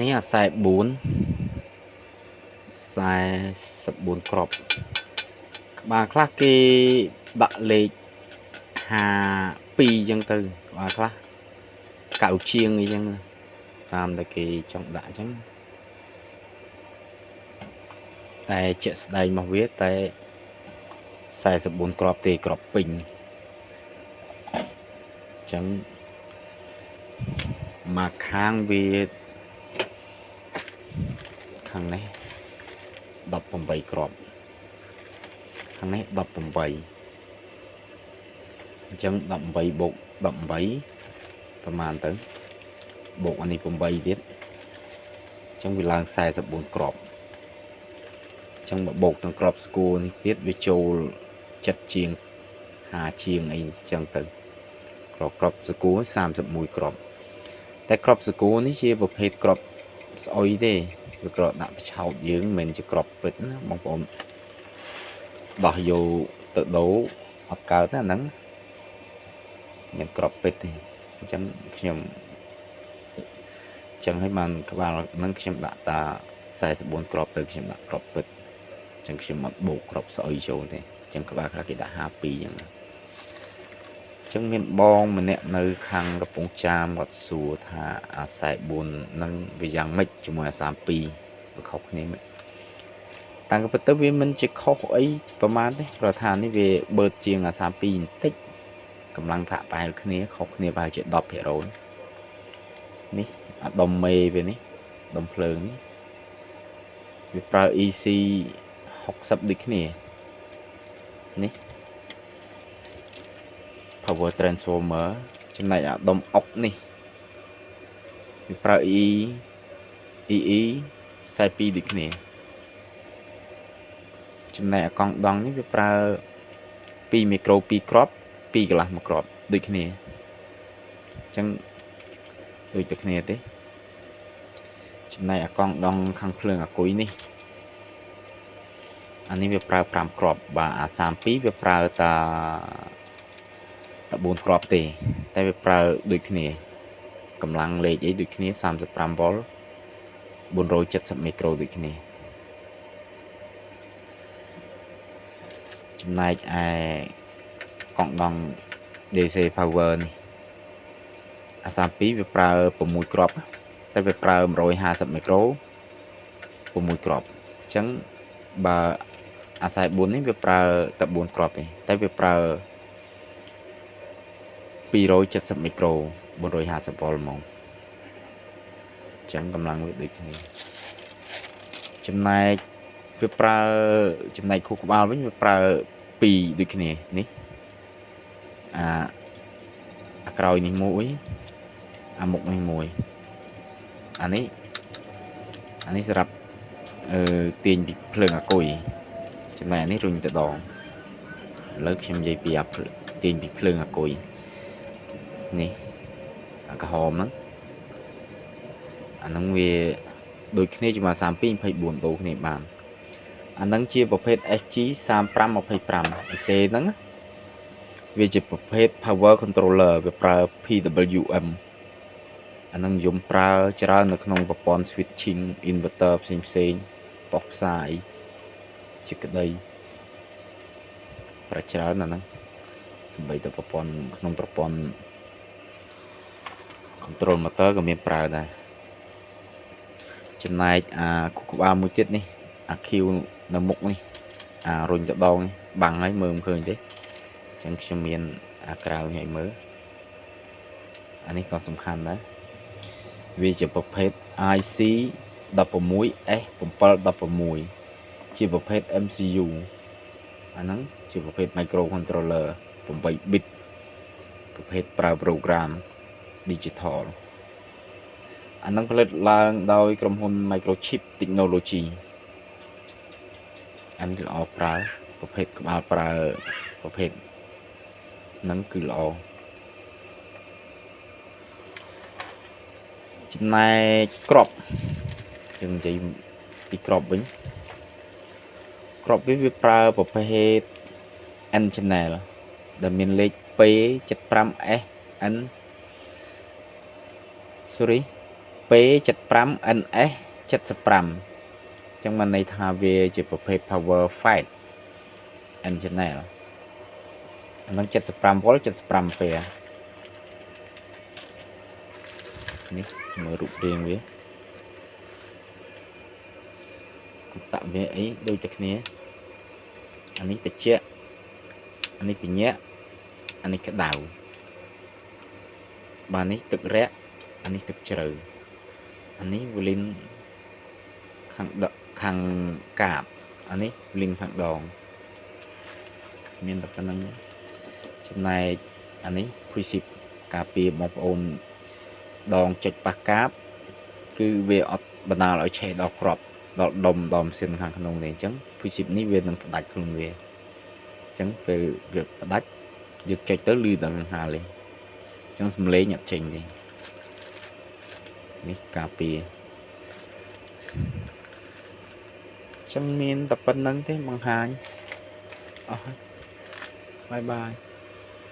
នេះអាខ្សែ4ខ្សែ14គ្រាប់ក្បាលខ្លះគេដាក់លេខ52ចឹងទៅក្បាលខ្លះកៅជាងអីចឹងតាមតែគេចង់ដាក់ចឹងតែជាក់ស្ដែងរបស់វាតែ44គ្រាប់ទេគ្រាប់ពេញចឹងមកខាងវាខាងនេះ18គ្រាប់ខាងនេះ18អញ្ចឹង18បូក18ប្រហែលទៅបូកអានេះ8ទៀតអញ្ចឹងវាឡើង44គ្រាប់អញ្ចឹងមកបូកទាំងគ្រាប់ស្គួរនេះទៀតវាចូល7ជាង50ជាងអីអញ្ចឹងទៅគ្រាប់ស្គួរ31គ្រាប់តែគ្រាប់ស្គួរនេះជាប្រភេទគ្រាប់ស្អុយទេវាគ្រាប់ដាក់បឆោតយើងមិនមែនជាគ្រាប់ពិតណាបងប្អូនដោះយកទៅដូរអត់កើតណាហ្នឹងមានគ្រាប់ពិតទេអញ្ចឹងខ្ញុំចឹងឲ្យបានក្បាលហ្នឹងខ្ញុំដាក់តា44គ្រាប់ទៅខ្ញុំដាក់គ្រាប់ពិតអញ្ចឹងខ្ញុំអត់បូកគ្រាប់ស្អុយចូលទេអញ្ចឹងក្បាលខ្លះគេដាក់52អញ្ចឹងមានបងម្នាក់នៅខាងកំពង់ចាមគាត់សួរថាអាខ្សែ4ហ្នឹងវាយ៉ាងម៉េចជាមួយអា32វាខុសគ្នាមិនតាំងពីទៅវាមិនជាខុសអីប្រហែលទេព្រោះថានេះវាបឺតជាងអា32បន្តិចកម្លាំងប្រាក់ប្រហែលគ្នាខុសគ្នាប្រហែលជា10%នេះអាដុំមេវានេះដុំភ្លើងនេះវាប្រើ EC 60ដូចគ្នានេះ power transformer ចំណែកអាដុំអុកនេះវាប្រើ EE 42ដូចគ្នាចំណែកអាកង់ដង់នេះវាប្រើ2មីក្រូ2គ្រាប់2កន្លះ1គ្រាប់ដូចគ្នាអញ្ចឹងដូចតែគ្នាទេចំណែកអាកង់ដង់ខាងភ្លើងអាគុយនេះអានេះវាប្រើ5គ្រាប់បាទអា32វាប្រើតា4គ្រាប់ទេតែវាប្រើដូចគ្នាកម្លាំងលេខអីដូចគ្នា35វ៉ុល470មីក្រូដូចគ្នាចំណែកឯកង់ដង់ DC power នេះអា32វាប្រើ6គ្រាប់តែវាប្រើ150មីក្រូ6គ្រាប់អញ្ចឹងបើអា44នេះវាប្រើតែ4គ្រាប់ទេតែវាប្រើ270មីក្រូ450វ៉ុលហ្មងអញ្ចឹងកម្លាំងវាដូចគ្នាចំណែកវាប្រើចំណែកខួរក្បាលវិញវាប្រើ2ដូចគ្នានេះអាក្រោយនេះមួយអាមុខនេះមួយអានេះសម្រាប់ទាញពីភ្លើងអាគុយចំណែកនេះរុញទៅដងឥឡូវខ្ញុំនិយាយពីទាញពីភ្លើងអាគុយនេះអាក្រហមហ្នឹងអាហ្នឹងវាដូចគ្នាជាមួយ32 24ដូរគ្នាបានអាហ្នឹងជាប្រភេទ SG 3525 EC ហ្នឹងវាជាប្រភេទ power controller វាប្រើ PWM អាហ្នឹងនិយមប្រើច្រើននៅក្នុងប្រព័ន្ធ switching inverter ផ្សេងប៉ុសផ្សាយជាក្តីប្រើច្រើនអាហ្នឹងសម្បីតែប្រព័ន្ធក្នុងប្រព័ន្ធ control motor ក៏មានប្រើដែរចំណែកអាខួរក្បាលមួយទៀតនេះអា Q នៅមុខនេះអារុញទៅដងបាំងហើយមើលមិនឃើញទេអញ្ចឹងខ្ញុំមានអាក្រៅនេះឲ្យមើលអានេះក៏សំខាន់ដែរវាជាប្រភេទ IC 16S716 ជាប្រភេទ MCU អាហ្នឹងជាប្រភេទ microcontroller 8 bit ប្រភេទប្រើ program digital អាហ្នឹងផលិតឡើងដោយក្រុមហ៊ុន Microchip Technology អានេះល្អប្រើប្រភេទក្បាលប្រើប្រភេទហ្នឹងគឺល្អចំណែកគ្រាប់យើងនិយាយពីគ្រាប់វិញគ្រាប់វាប្រើប្រភេទ N channel ដែលមានលេខ P75SN sorry P75 NS 75ចឹងមិនន័យថាវាជាប្រភេទ power fight N channel អានឹង75V 75 ampere នេះមើលរូបរាងវាតាក់វាអីដូចតែគ្នាអានេះតិចអានេះបញ្ញាក់អានេះក្តៅបាទនេះទឹករាក់អានេះទឹកជ្រៅអានេះវលីនខាងកាបអានេះវលីនខាងដងមានតែប៉ុណ្្នឹងចំណែកអានេះភុយស៊ីបការពារបងប្អូនដងចុចប៉ះកាបគឺវាអត់បណ្ដាលឲ្យឆេះដល់ក្របដល់ដុំដល់ម៉ាស៊ីនខាងក្នុងនេះអញ្ចឹងភុយស៊ីបនេះវានឹងផ្ដាច់ខ្លួនវាអញ្ចឹងពេលវាផ្ដាច់យើងចុចទៅលឺតែនឹងហាលទេអញ្ចឹងសំឡេងអត់ចេញទេនេះការពារចឹងមានតែប៉ុណ្្នឹងទេបង្ហាញអស់ហើយបាយបាយ